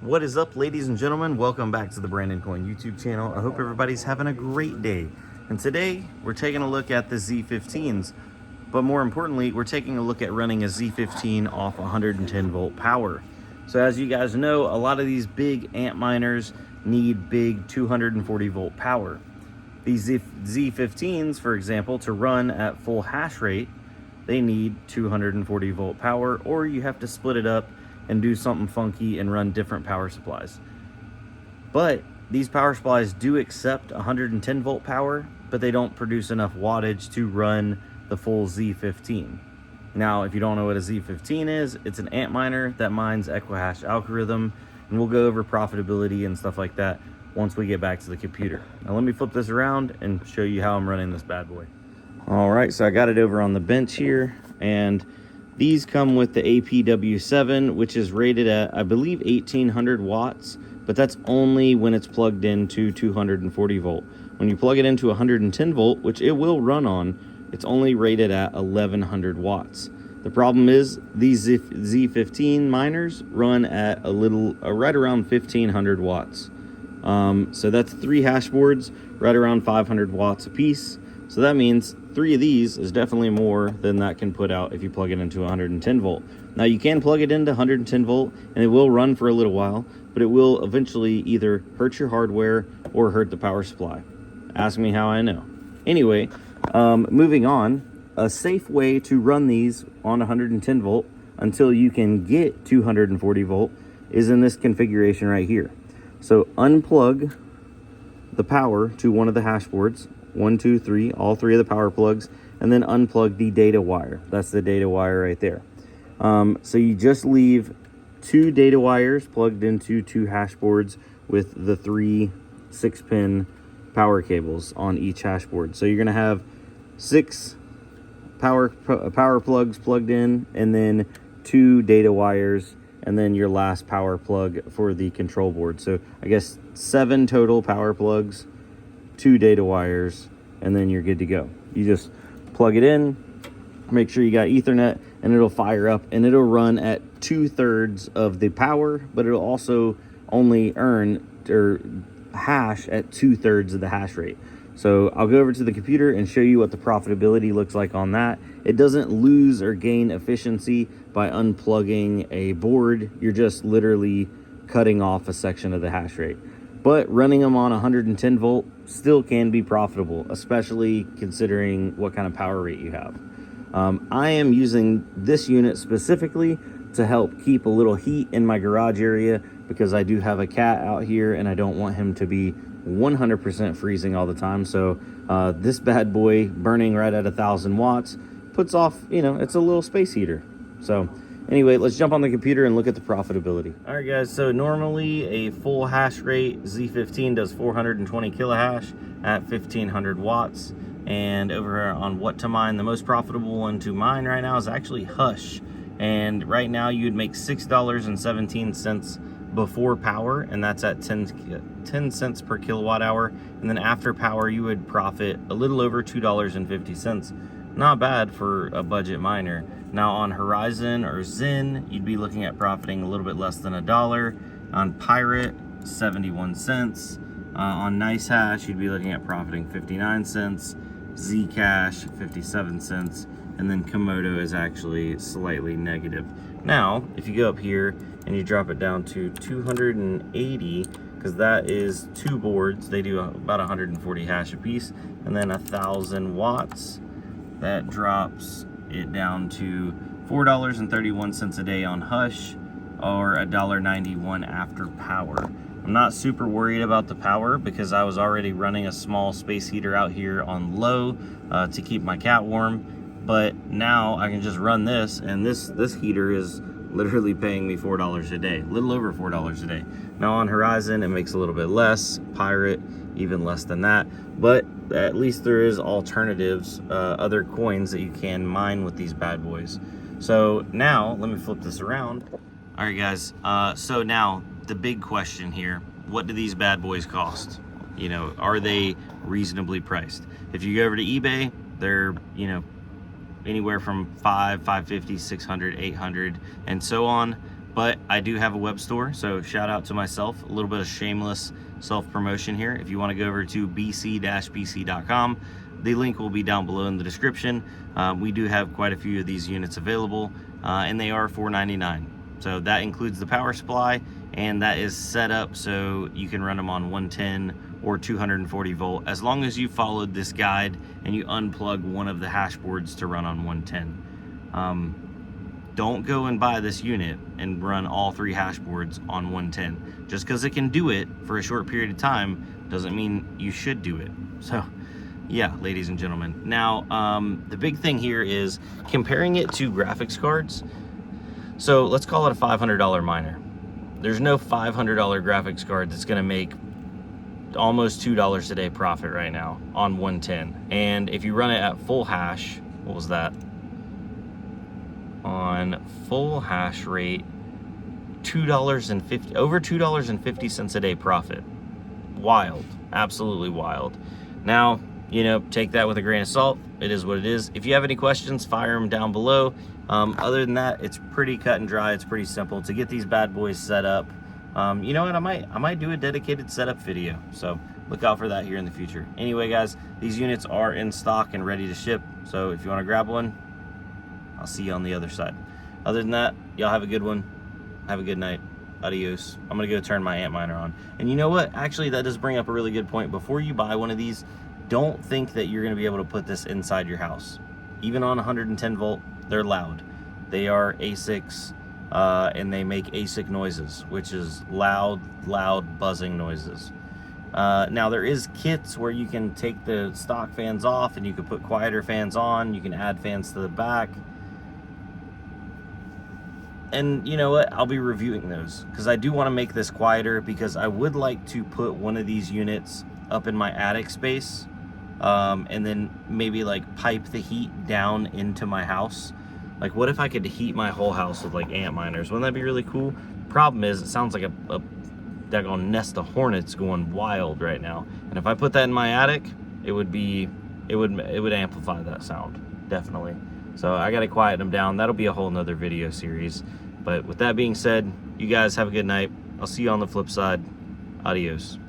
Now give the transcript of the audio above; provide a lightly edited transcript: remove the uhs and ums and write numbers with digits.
What is up, ladies and gentlemen? Welcome back to the Brandon Coin YouTube channel. I hope everybody's having a great day. And today we're taking a look at the Z15s, but more importantly, we're taking a look at running a Z15 off 110 volt power. So as you guys know, a lot of these big antminers need big 240 volt power. These Z15s, for example, to run at full hash rate, they need 240 volt power, or you have to split it up and do something funky and run different power supplies. But these power supplies do accept 110 volt power, but they don't produce enough wattage to run the full Z15. Now, if you don't know what a Z15 is, it's an antminer that mines Equihash algorithm, and we'll go over profitability and stuff like that once we get back to the computer. Now let me flip this around and show you how I'm running this bad boy. All right, so I got it over on the bench here, and these come with the APW7, which is rated at, I believe, 1800 watts, but that's only when it's plugged into 240 volt. When you plug it into 110 volt, which it will run on, it's only rated at 1100 watts. The problem is these Z15 miners run at right around 1500 watts. So that's 3 hash boards, right around 500 watts a piece. So that means 3 of these is definitely more than that can put out if you plug it into 110 volt. Now you can plug it into 110 volt and it will run for a little while, but it will eventually either hurt your hardware or hurt the power supply. Ask me how I know. Anyway, moving on, a safe way to run these on 110 volt until you can get 240 volt is in this configuration right here. So unplug the power to one of the hash boards, 1, 2, 3, all 3 of the power plugs, and then unplug the data wire. That's the data wire right there. So you just leave 2 data wires plugged into 2 hash boards with the 3 6-pin power cables on each hash board. So you're going to have 6 power plugs plugged in, and then 2 data wires, and then your last power plug for the control board. So I guess 7 total power plugs, 2 data wires, and then you're good to go. You just plug it in, make sure you got Ethernet, and it'll fire up, and it'll run at 2/3 of the power, but it'll also only earn or hash at 2/3 of the hash rate. So I'll go over to the computer and show you what the profitability looks like on that. It doesn't lose or gain efficiency by unplugging a board. You're just literally cutting off a section of the hash rate. But running them on 110 volt still can be profitable, especially considering what kind of power rate you have. I am using this unit specifically to help keep a little heat in my garage area because I do have a cat out here and I don't want him to be 100% freezing all the time. So this bad boy burning right at 1000 watts puts off, it's a little space heater. So anyway, let's jump on the computer and look at the profitability. All right, guys, so normally a full hash rate Z15 does 420 kilohash at 1500 watts. And over here on what to mine, the most profitable one to mine right now is actually Hush. And right now you'd make $6.17 before power, and that's at 10 cents per kilowatt hour. And then after power, you would profit a little over $2.50. Not bad for a budget miner. Now on Horizon or Zen, you'd be looking at profiting a little bit less than $1. On Pirate, 71 cents. On NiceHash, you'd be looking at profiting 59 cents. Zcash, 57 cents. And then Komodo is actually slightly negative. Now, if you go up here and you drop it down to 280, because that is 2 boards, they do about 140 hash a piece, and then 1000 watts, that drops it down to $4.31 a day on Hush, or $1.91 after power. I'm not super worried about the power because I was already running a small space heater out here on low to keep my cat warm. But now I can just run this, and this heater is literally paying me $4 a day, a little over $4 a day. Now on Horizon, it makes a little bit less. Pirate, even less than that. But at least there is alternatives, other coins that you can mine with these bad boys. So now, let me flip this around. All right, guys, so now the big question here, what do these bad boys cost? Are they reasonably priced? If you go over to eBay, they're, anywhere from $500, $550, $600, $800, and so on. But I do have a web store, so shout out to myself. A little bit of shameless self-promotion here. If you want to go over to bc-bc.com, the link will be down below in the description. We do have quite a few of these units available, and they are $4.99. So that includes the power supply, and that is set up so you can run them on 110 or 240 volt, as long as you followed this guide and you unplug one of the hash boards to run on 110. Don't go and buy this unit and run all 3 hash boards on 110. Just because it can do it for a short period of time doesn't mean you should do it. So yeah, ladies and gentlemen. Now, the big thing here is comparing it to graphics cards. So let's call it a $500 miner. There's no $500 graphics card that's gonna make almost $2 a day profit right now on 110. And if you run it at full hash, what was that? On full hash rate, over $2.50 a day profit. Wild, absolutely wild. Now, you know, take that with a grain of salt. It is what it is. If you have any questions, fire them down below. Other than that, it's pretty cut and dry. It's pretty simple to get these bad boys set up. You know what, I might do a dedicated setup video, so look out for that here in the future. Anyway, guys, these units are in stock and ready to ship, so if you want to grab one, I'll see you on the other side. Other than that, y'all have a good one. Have a good night. Adios. I'm gonna go turn my antminer on. And you know what? Actually, that does bring up a really good point. Before you buy one of these, don't think that you're gonna be able to put this inside your house. Even on 110 volt, they're loud. They are ASICs, and they make ASIC noises, which is loud buzzing noises. Now there is kits where you can take the stock fans off and you can put quieter fans on. You can add fans to the back. And you know what? I'll be reviewing those because I do want to make this quieter, because I would like to put one of these units up in my attic space, and then maybe like pipe the heat down into my house. Like, what if I could heat my whole house with like antminers? Wouldn't that be really cool? Problem is, it sounds like a daggone nest of hornets going wild right now. And if I put that in my attic, it would amplify that sound, definitely. So I gotta quiet them down. That'll be a whole nother video series. But with that being said, you guys have a good night. I'll see you on the flip side. Adios.